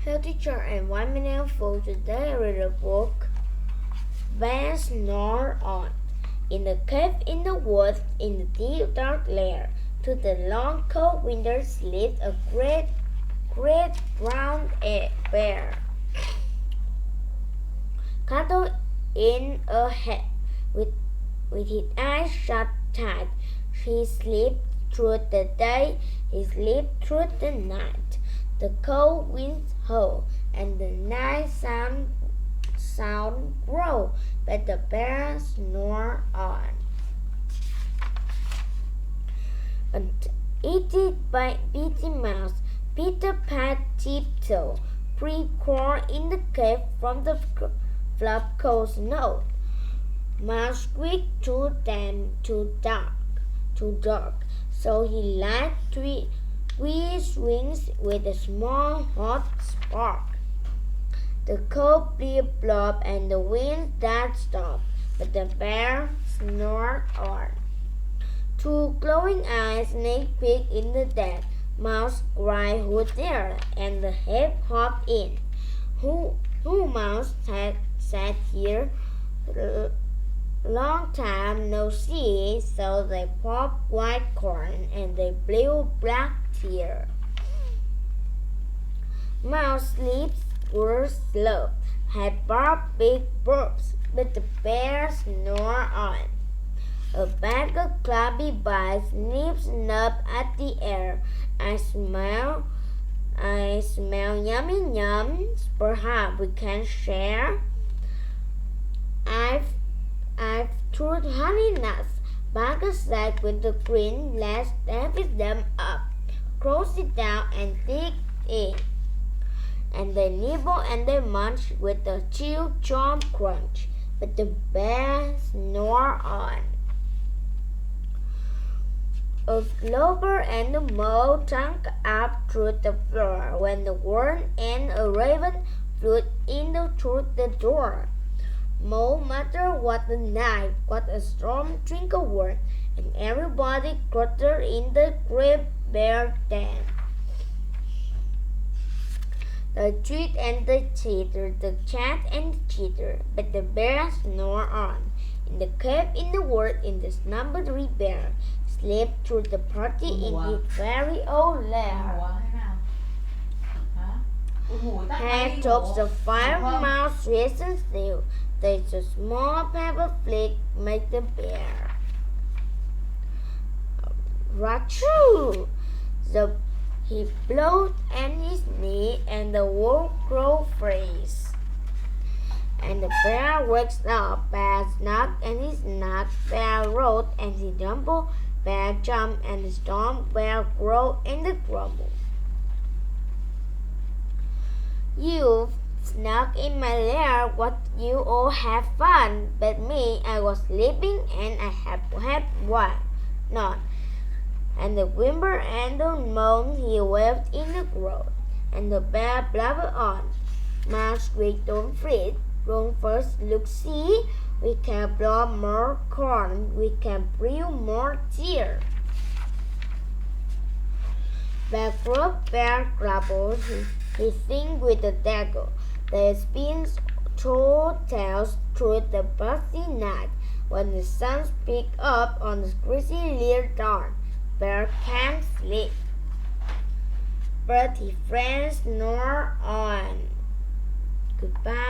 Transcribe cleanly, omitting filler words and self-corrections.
Hello teacher, and 1 minute for today I read a book. Bear Snores On. In a cave in the woods, in the deep dark lair, to the long cold winter sleeps a great brown bear. Cuddled in a head, with his eyes shut tight. He sleeps through the day, he sleeps through the night. The cold winds howl, and the night sound grow, but the bear snores on. Eaten by busy mouse, Peter Pan tiptoed, pre-crawled in the cave from the fluff cold snow. Mouse squeaked too dark, so he lighted three swings with a small hot spark. The cold blew blob and the wind that stopped, but the bear snored on. Two glowing eyes sneaked quick in the dark. Mouse cried, "Who's there?" and the head hopped in. Who Mouse sat here? Long time no see, so they popped white corn and they blew black tear. Mouse sleeps were slow, had barked big burps, but the bear snored on. A bag of clubby bites snip at the air. I smell yummy yums. Perhaps we can share. I've threw honey nuts. Bagger said with a grin. Let's dash them up, close it down, and dig in. And they nibble and they munch with a chill chomp crunch. But the bear snored on. A clover and a mole chunk up through the floor when the worm and a raven flew in through the door. Mole muttered, "What a night, what a storm!" Twinkle word, and everybody cluttered in the great bear den. The tweet and the chitter, the chat and the chitter, but the bear snored on. In the cave in the wood, in the slumbery bear slept through the party in his very old lair. Hair tops the fire, mouse risen still. There's a small pepper flake make the bear. Rachoo! He blowed and he sneezed, and the wolf crow freeze. And the bear wakes up, bear snuck and he snuck, bear rolled and he tumbled, bear jumped and the storm, bear growled and the grumble. You snuck in my lair, what you all have fun, but me, I was sleeping and I had none. And the whimper and the moan he waved in the grove, and the bear blubbered on. Mouse squeaked, "Don't fret, don't first look see, we can blow more corn, we can brew more tear." Bear grub, bear grumbled, he sings with the dagger. They spin tall tales through the busy night. When the sun speaks up on the grizzly dawn, bear can't sleep, but his friends snore on. Goodbye.